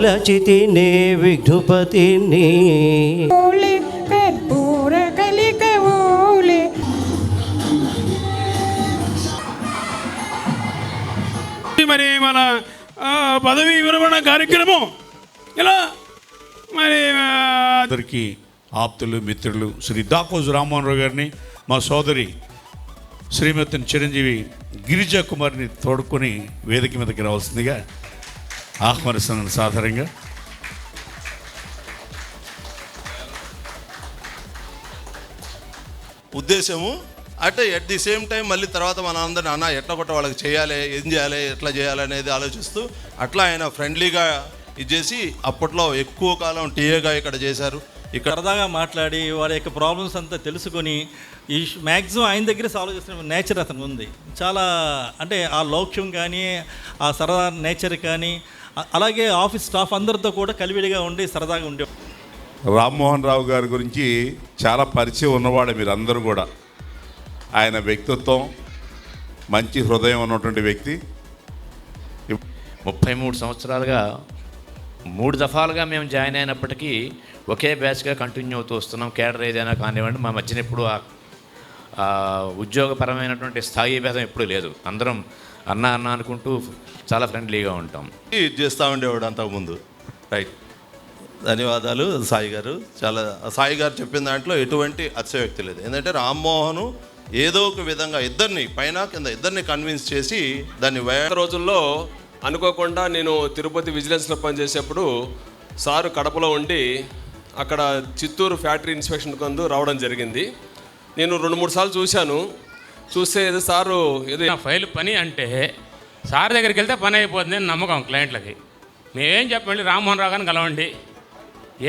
లచితినే విఘ్నుపతిని కర్పూర కలిక ఓలే. మరి మన పదవి విరమణ కార్యక్రమం ఇలా మరి అందరికీ ఆప్తులు మిత్రులు శ్రీ దాకోజు రామ్మోహన్ రావు గారిని, మా సోదరి శ్రీమతి చిరంజీవి గిరిజా కుమార్ని తోడుకొని వేదిక మీదకి రావాల్సిందిగా ఆహ్వానిస్తున్నాను సాధారణంగా. ఉద్దేశము అంటే ఎట్ ది సేమ్ టైం మళ్ళీ తర్వాత మన అందరిని అన్న ఎట్లా కొట్ట వాళ్ళకి చేయాలి, ఏం చేయాలి, ఎట్లా చేయాలి అనేది ఆలోచిస్తూ అట్లా ఆయన ఫ్రెండ్లీగా ఇచ్చేసి అప్పట్లో ఎక్కువ కాలం టీఏగా ఇక్కడ చేశారు. ఇక్కడ సరదాగా మాట్లాడి వారి యొక్క ప్రాబ్లమ్స్ అంతా తెలుసుకొని ఈ మ్యాక్సిమం ఆయన దగ్గర సాల్వ్ చేసిన నేచర్ అతను ఉంది. చాలా అంటే ఆ లౌక్యం కానీ ఆ సరదా నేచర్ కానీ, అలాగే ఆఫీస్ స్టాఫ్ అందరితో కూడా కలివిడిగా ఉండి సరదాగా ఉండే. రామ్మోహన్ రావు గారి గురించి చాలా పరిచయం ఉన్నవాడు మీరందరూ కూడా. ఆయన వ్యక్తిత్వం, మంచి హృదయం ఉన్నటువంటి వ్యక్తి. 33 సంవత్సరాలుగా 3 దఫాలుగా మేము జాయిన్ అయినప్పటికీ ఒకే బ్యాచ్గా కంటిన్యూ అవుతూ వస్తున్నాం. కేడర్ ఏదైనా కానివ్వండి, మా మధ్యన ఎప్పుడు ఉద్యోగపరమైనటువంటి స్థాయి భేదం ఎప్పుడూ లేదు. అందరం అన్న అన్న అనుకుంటూ చాలా ఫ్రెండ్లీగా ఉంటాం. చేస్తూ ఉండేవాడు అంతకుముందు. రైట్, ధన్యవాదాలు సాయి గారు. చాలా సాయి గారు చెప్పిన దాంట్లో ఎటువంటి అతిశయోక్తి లేదు. ఎందుకంటే రామ్మోహన్ ఏదో ఒక విధంగా ఇద్దరిని పైన కింద ఇద్దరిని కన్విన్స్ చేసి దాన్ని రోజుల్లో అనుకోకుండా నేను తిరుపతి విజిలెన్స్లో పనిచేసేప్పుడు సారు కడపలో ఉండి అక్కడ చిత్తూరు ఫ్యాక్టరీ ఇన్స్పెక్షన్ కొందు రావడం జరిగింది. నేను 2-3 సార్లు చూశాను. చూస్తే ఏదో సారు ఏదో ఫైల్ పని అంటే సార్ దగ్గరికి వెళ్తే పని అయిపోతుంది అని నమ్మకం క్లయింట్లకి. మేమేం చెప్పండి, రామ్మోహన్ రావు గారిని కలవండి,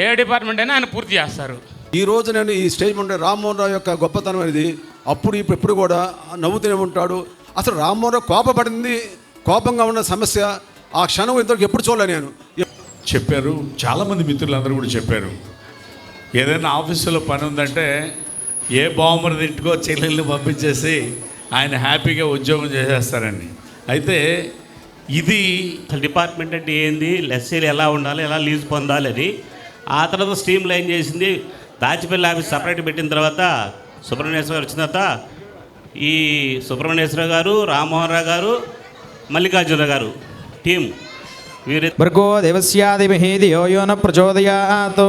ఏ డిపార్ట్మెంట్ అయినా ఆయన పూర్తి చేస్తారు. ఈరోజు నేను ఈ స్టేజ్ ఉండే రామ్మోహన్ రావు యొక్క గొప్పతనం అనేది అప్పుడు ఇప్పుడు కూడా నవ్వుతూనే ఉంటాడు. అసలు రామ్మోహన్ రావు కోపంగా ఉన్న సమస్య ఆ క్షణం ఇంతవరకు ఎప్పుడు చూడలే నేను. చెప్పారు, చాలామంది మిత్రులందరూ కూడా చెప్పారు, ఏదైనా ఆఫీసులో పని ఉందంటే ఏ బాంబర్ ఇంటికో చెల్లెల్ని పంపించేసి ఆయన హ్యాపీగా ఉద్యోగం చేసేస్తారండి. అయితే ఇది డిపార్ట్మెంట్ అంటే ఏంది, లెస్సీలు ఎలా ఉండాలి, ఎలా లీజ్ పొందాలి అని ఆ తర్వాత స్ట్రీమ్ లైన్ చేసింది. దాచిపల్లి ఆఫీస్ సపరేట్ పెట్టిన తర్వాత సుబ్రహ్మణ్యేశ్వర గారు వచ్చిన తర్వాత ఈ సుబ్రహ్మణ్యేశ్వర గారు, రామ్మోహన్ రావు గారు, మల్లికార్జున గారు టీం భర్గో దేవస్యాదిమహి ధియో యో న ప్రచోదయాత్.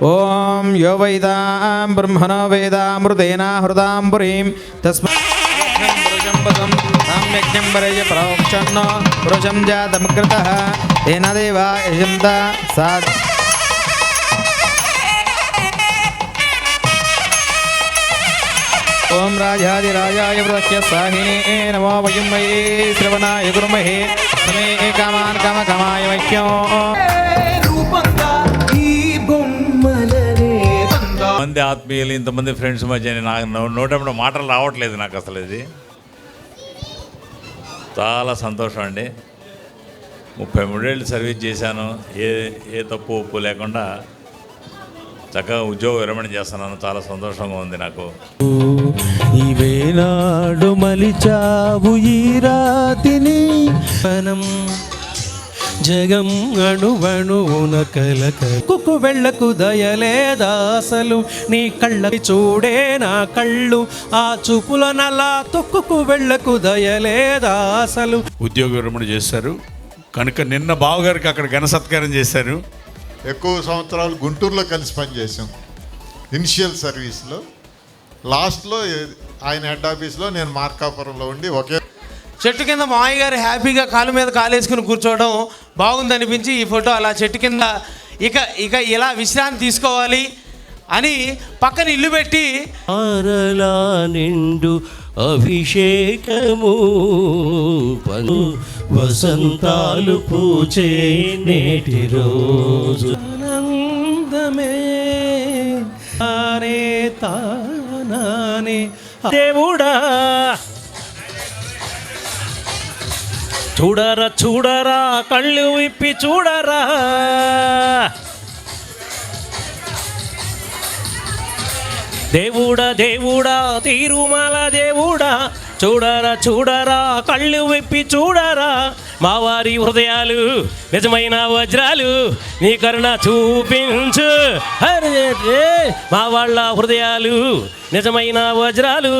ఓం యో వైదాం బ్రహ్మణో వేదామృతేన హృదాం పురీం తస్మై సామ్యజ్ఞం వరయ ప్రోక్షన్న పురుషం జాతమగ్రతః తేన దేవా యజంత సాద్. ఓం రాజాదిరాజాయ వృత్య సాహినే నమో వయం వై శ్రవణాయ గురుమహే సమే కామాన్ కామకామాయ వైక్యం. మంది ఆత్మీయులు, ఇంతమంది ఫ్రెండ్స్ మధ్య నాకు నోటప్పుడు మాటలు రావట్లేదు నాకు అసలు. ఇది చాలా సంతోషం అండి. 33 ఏళ్ళు సర్వీస్ చేశాను. ఏ తప్పు ఒప్పు లేకుండా చక్కగా ఉద్యోగ విరమణ చేస్తున్నాను. చాలా సంతోషంగా ఉంది నాకు. ఈవేనాడు మలిచావు ఈ రాతిని జగం అణువణువున కలకకు వెళ్ళకు దయలేదాసలు నీ కళ్ళకి చూడే నా కళ్ళు ఆ చూపుల నలా తొక్కుకు వెళ్ళకు దయలేదాసలు. ఉద్యోగ విరమణ చేశారు కనుక నిన్న బావగారికి అక్కడ ఘన సత్కారం చేశారు. ఎక్కువ సంవత్సరాలు గుంటూరులో కలిసి పనిచేసాం ఇనిషియల్ సర్వీస్లో. లాస్ట్లో ఆయన హెడ్ ఆఫీస్లో, నేను మార్కాపురంలో ఉండి ఒకే చెట్టు కింద మామయ్య గారు హ్యాపీగా కాలు మీద కాలేసుకుని కూర్చోవడం బాగుందనిపించి ఈ ఫోటో అలా చెట్టు కింద ఇక ఇలా విశ్రాంతి తీసుకోవాలి, అని పక్కన ఇల్లు పెట్టి ఆరలా నిండు అభిషేకము వసంతాలు పూచే నేటి రోజు ఆనందమే తానే దేవుడా చూడరా చూడరా కళ్ళు విప్పి చూడరా దేవుడా దేవుడా తిరుమల దేవుడా చూడరా చూడరా కళ్ళు విప్పి చూడరా మా వారి హృదయాలు నిజమైన వజ్రాలు నీ కరుణ చూపించు మా వాళ్ళ హృదయాలు నిజమైన వజ్రాలు